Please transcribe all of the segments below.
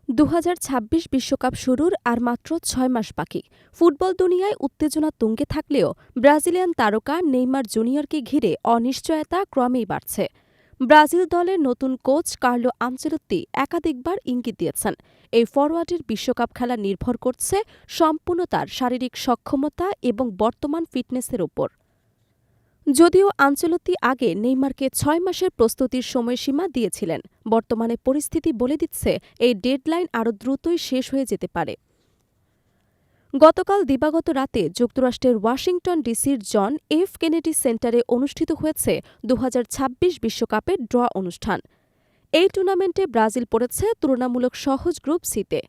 ২০২৬ বিশ্বকাপ শুরুর আর মাত্র ৬ মাস বাকি। ফুটবল দুনিয়ায় উত্তেজনা তুঙ্গে থাকলেও ব্রাজিলিয়ান তারকা নেইমার জুনিয়রকে ঘিরে অনিশ্চয়তা ক্রমেই বাড়ছে। ব্রাজিল দলের নতুন কোচ কার্লো আনচেলত্তি একাধিকবার ইঙ্গিত দিয়েছেন, এই ফরোয়ার্ডের বিশ্বকাপ খেলা নির্ভর করছে সম্পূর্ণ তার শারীরিক সক্ষমতা এবং বর্তমান ফিটনেসের ওপর। যদিও আনচেলত্তি আগে নেইমারকে ৬ মাসের প্রস্তুতির সময়সীমা দিয়েছিলেন, বর্তমানে পরিস্থিতি বলে দিচ্ছে এই ডেডলাইন আরও দ্রুতই শেষ হয়ে যেতে পারে। গতকাল দিবাগত রাতে যুক্তরাষ্ট্রের ওয়াশিংটন ডিসির জন এফ কেনেডি সেন্টারে অনুষ্ঠিত হয়েছে ২০২৬ বিশ্বকাপের ড্র অনুষ্ঠান। এই টুর্নামেন্টে ব্রাজিল পড়েছে তুলনামূলক সহজ গ্রুপ সিতে।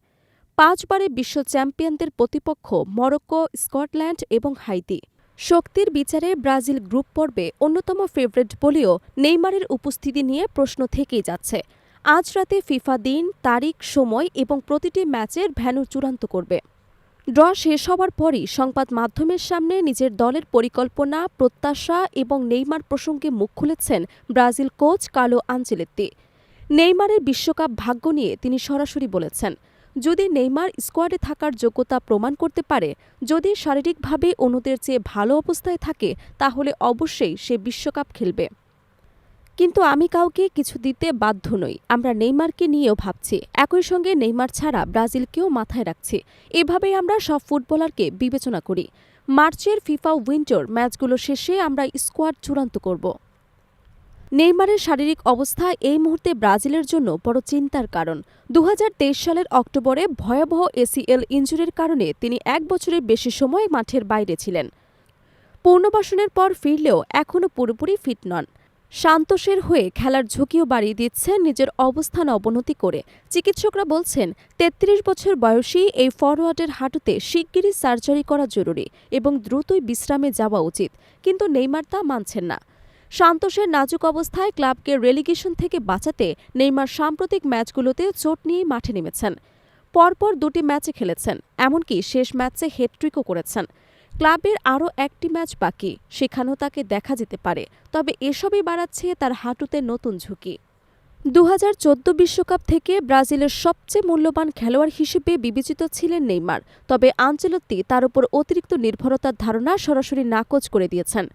৫ বারের বিশ্ব চ্যাম্পিয়নদের প্রতিপক্ষ মরক্কো, স্কটল্যান্ড এবং হাইতি। শক্তির বিচারে ব্রাজিল গ্রুপ পর্বে অন্যতম ফেভারিট বলেও নেইমারের উপস্থিতি নিয়ে প্রশ্ন থেকেই যাচ্ছে। আজ রাতে ফিফা দিন, তারিখ, সময় এবং প্রতিটি ম্যাচের ভেন্যু চূড়ান্ত করবে। ড্র শেষ হওয়ার পরই সংবাদ মাধ্যমের সামনে নিজের দলের পরিকল্পনা, প্রত্যাশা এবং নেইমার প্রসঙ্গে মুখ খুলেছেন ব্রাজিল কোচ কার্লো আনচেলত্তি। নেইমারের বিশ্বকাপ ভাগ্য নিয়ে তিনি সরাসরি বলেছেন, যদি নেইমার স্কোয়াডে থাকার যোগ্যতা প্রমাণ করতে পারে, যদি শারীরিকভাবে অন্যদের চেয়ে ভালো অবস্থায় থাকে, তাহলে অবশ্যই সে বিশ্বকাপ খেলবে। কিন্তু আমি কাউকে কিছু দিতে বাধ্য নই। আমরা নেইমারকে নিয়েও ভাবছি, একই সঙ্গে নেইমার ছাড়া ব্রাজিলকেও মাথায় রাখছি। এভাবেই আমরা সব ফুটবলারকে বিবেচনা করি। মার্চের ফিফা উইন্টার ম্যাচগুলো শেষে আমরা স্কোয়াড চূড়ান্ত করব। নেইমারের শারীরিক অবস্থা এই মুহূর্তে ব্রাজিলের জন্য বড় চিন্তার কারণ। ২০২৩ সালের অক্টোবরে ভয়াবহ এসিএল ইনজুরির কারণে তিনি ১ বছরের বেশি সময় মাঠের বাইরে ছিলেন। পুনর্বাসনের পর ফিরলেও এখনও পুরোপুরি ফিট নন। সান্তোসের হয়ে খেলার ঝুঁকিও বাড়িয়ে দিচ্ছেন নিজের অবস্থান অবনতি করে। চিকিৎসকরা বলছেন ৩৩ বছর বয়সী এই ফরোয়ার্ডের হাঁটুতে শিগগিরই সার্জারি করা জরুরি এবং দ্রুতই বিশ্রামে যাওয়া উচিত, কিন্তু নেইমার তা মানছেন না। সান্তোসের নাজুক অবস্থায় ক্লাবকে রেলিগেশন থেকে বাঁচাতে নেইমার সাম্প্রতিক ম্যাচগুলোতে চোট নিয়েই মাঠে নেমেছেন। পরপর ২টি ম্যাচে খেলেছেন, এমনকি শেষ ম্যাচে হ্যাটট্রিকও করেছেন। ক্লাবের আরও একটি ম্যাচ বাকি, সেখানেও তাকে দেখা যেতে পারে, তবে এসবই বাড়াচ্ছে তার হাঁটুতে নতুন ঝুঁকি। ২০১৪ বিশ্বকাপ থেকে ব্রাজিলের সবচেয়ে মূল্যবান খেলোয়াড় হিসেবে বিবেচিত ছিলেন নেইমার, তবে আনচেলত্তি তার উপর অতিরিক্ত নির্ভরতার ধারণা সরাসরি নাকচ করে দিয়েছেন।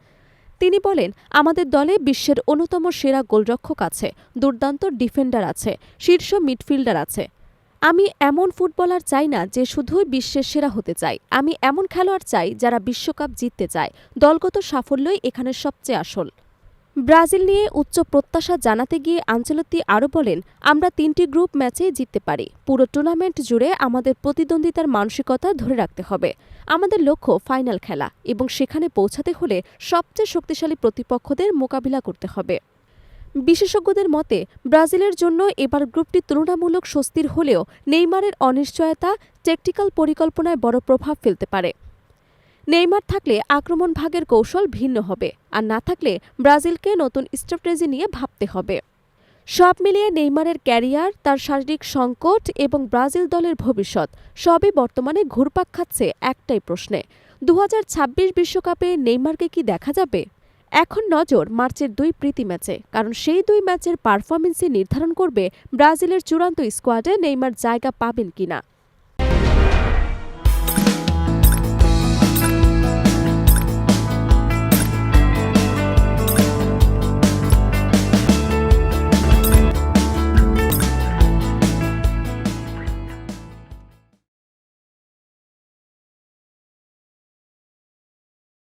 তিনি বলেন, আমাদের দলে বিশ্বের অন্যতম সেরা গোলরক্ষক আছে, দুর্দান্ত ডিফেন্ডার আছে, শীর্ষ মিডফিল্ডার আছে। আমি এমন ফুটবলার চাই না যে শুধুই বিশ্বের সেরা হতে চাই, আমি এমন খেলোয়াড় চাই যারা বিশ্বকাপ জিততে চায়। দলগত সাফল্যই এখানে সবচেয়ে আসল। ব্রাজিল নিয়ে উচ্চ প্রত্যাশা জানাতে গিয়ে আনচেলত্তি আরও বলেন, আমরা ৩টি গ্রুপ ম্যাচেই জিততে পারি। পুরো টুর্নামেন্ট জুড়ে আমাদের প্রতিদ্বন্দ্বিতার মানসিকতা ধরে রাখতে হবে। আমাদের লক্ষ্য ফাইনাল খেলা এবং সেখানে পৌঁছাতে হলে সবচেয়ে শক্তিশালী প্রতিপক্ষদের মোকাবিলা করতে হবে। বিশেষজ্ঞদের মতে ব্রাজিলের জন্য এবার গ্রুপটি তুলনামূলক স্বস্তির হলেও নেইমারের অনিশ্চয়তা ট্যাকটিক্যাল পরিকল্পনায় বড় প্রভাব ফেলতে পারে। নেইমার থাকলে আক্রমণ ভাগের কৌশল ভিন্ন হবে, আর না থাকলে ব্রাজিলকে নতুন স্ট্র্যাটেজি নিয়ে ভাবতে হবে। সব মিলিয়ে নেইমারের ক্যারিয়ার, তার শারীরিক সংকট এবং ব্রাজিল দলের ভবিষ্যৎ সবই বর্তমানে ঘুরপাক খাচ্ছে একটাই প্রশ্নে, ২০২৬ বিশ্বকাপে নেইমারকে কি দেখা যাবে? এখন নজর মার্চের ২ প্রীতি ম্যাচে, কারণ সেই ২ ম্যাচের পারফরমেন্সই নির্ধারণ করবে ব্রাজিলের চূড়ান্ত স্কোয়াডে নেইমার জায়গা পাবেন কিনা।